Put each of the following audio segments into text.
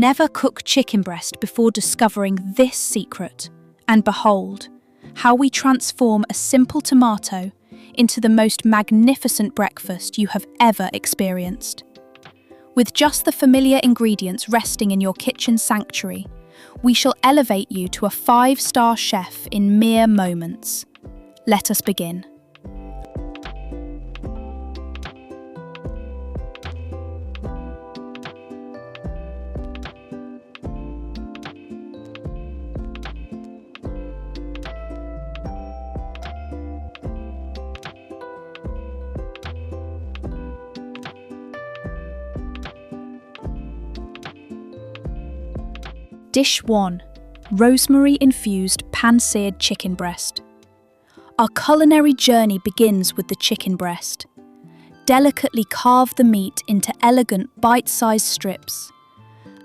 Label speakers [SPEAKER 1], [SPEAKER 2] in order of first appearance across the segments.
[SPEAKER 1] never cook chicken breast before discovering this secret, and behold, how we transform a simple tomato into the most magnificent breakfast you have ever experienced. With just the familiar ingredients resting in your kitchen sanctuary, we shall elevate you to a 5-star chef in mere moments. Let us begin. Dish 1. Rosemary-infused pan-seared chicken breast. Our culinary journey begins with the chicken breast. Delicately carve the meat into elegant bite-sized strips.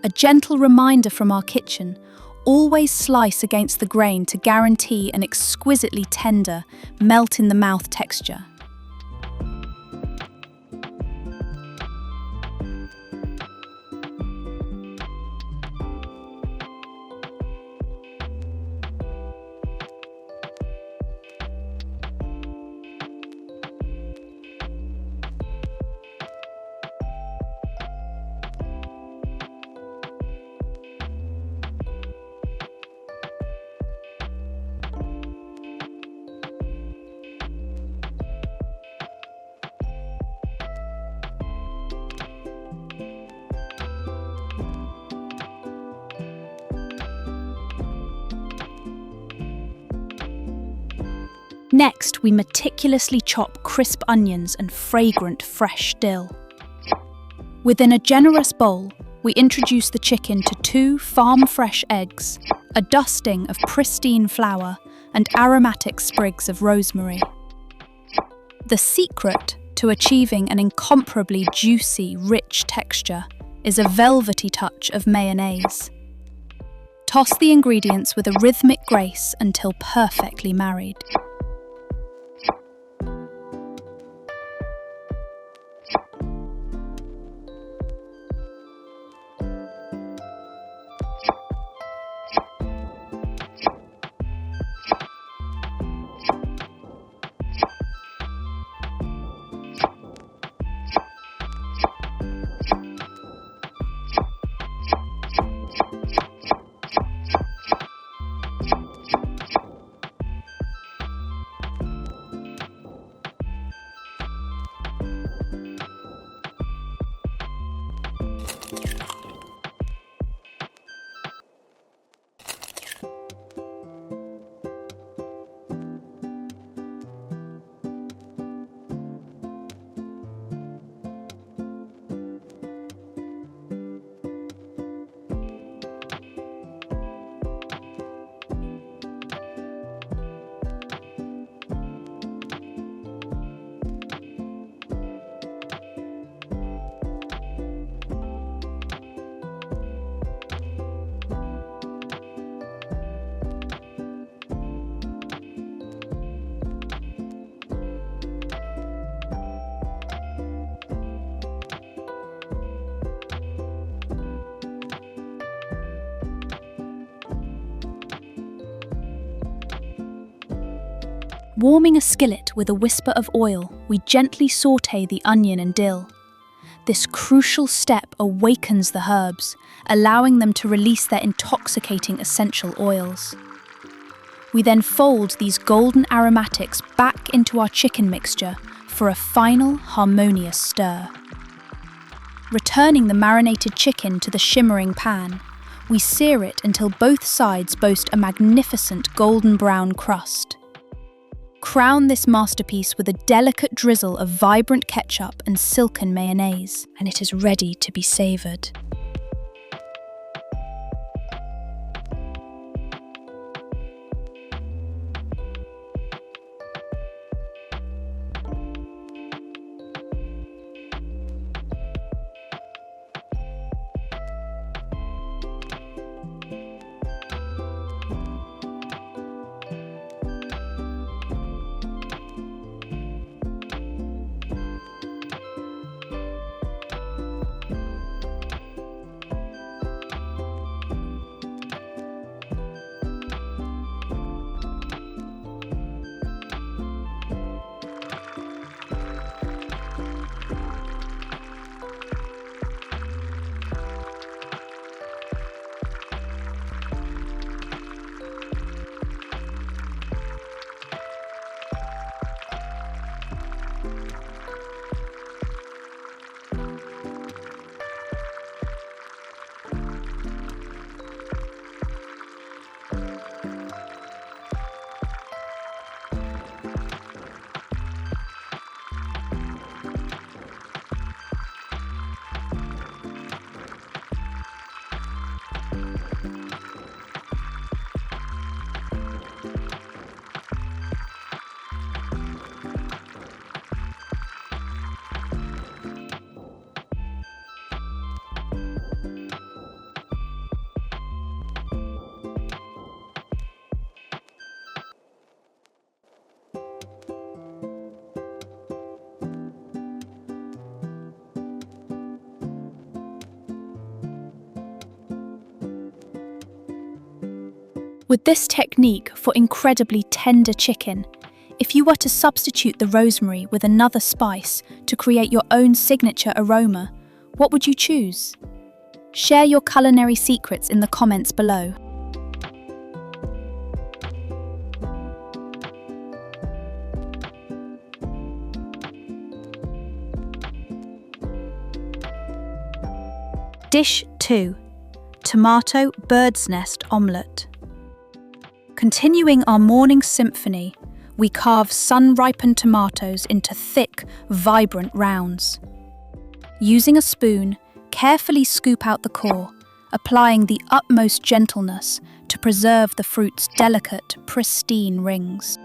[SPEAKER 1] A gentle reminder from our kitchen, always slice against the grain to guarantee an exquisitely tender, melt-in-the-mouth texture. Next, we meticulously chop crisp onions and fragrant fresh dill. Within a generous bowl, we introduce the chicken to 2 farm-fresh eggs, a dusting of pristine flour, and aromatic sprigs of rosemary. The secret to achieving an incomparably juicy, rich texture is a velvety touch of mayonnaise. Toss the ingredients with a rhythmic grace until perfectly married. Warming a skillet with a whisper of oil, we gently sauté the onion and dill. This crucial step awakens the herbs, allowing them to release their intoxicating essential oils. We then fold these golden aromatics back into our chicken mixture for a final harmonious stir. Returning the marinated chicken to the shimmering pan, we sear it until both sides boast a magnificent golden brown crust. Crown this masterpiece with a delicate drizzle of vibrant ketchup and silken mayonnaise, and it is ready to be savoured. With this technique for incredibly tender chicken, if you were to substitute the rosemary with another spice to create your own signature aroma, what would you choose? Share your culinary secrets in the comments below. Dish 2. Tomato bird's nest omelette. Continuing our morning symphony, we carve sun-ripened tomatoes into thick, vibrant rounds. Using a spoon, carefully scoop out the core, applying the utmost gentleness to preserve the fruit's delicate, pristine rings.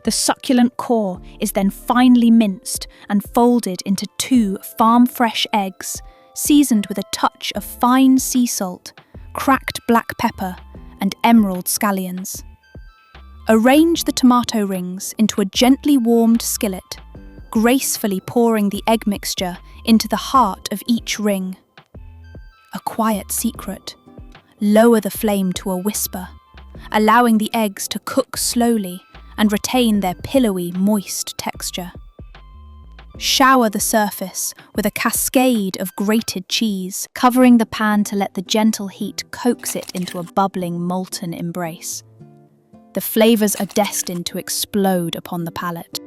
[SPEAKER 1] The succulent core is then finely minced and folded into 2 farm-fresh eggs, seasoned with a touch of fine sea salt, cracked black pepper, and emerald scallions. Arrange the tomato rings into a gently warmed skillet, gracefully pouring the egg mixture into the heart of each ring. A quiet secret: lower the flame to a whisper, allowing the eggs to cook slowly and retain their pillowy, moist texture. Shower the surface with a cascade of grated cheese, covering the pan to let the gentle heat coax it into a bubbling, molten embrace. The flavors are destined to explode upon the palate.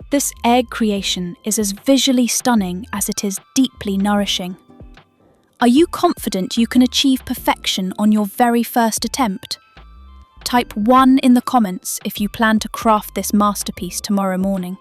[SPEAKER 1] This egg creation is as visually stunning as it is deeply nourishing. Are you confident you can achieve perfection on your very first attempt? Type 1 in the comments if you plan to craft this masterpiece tomorrow morning.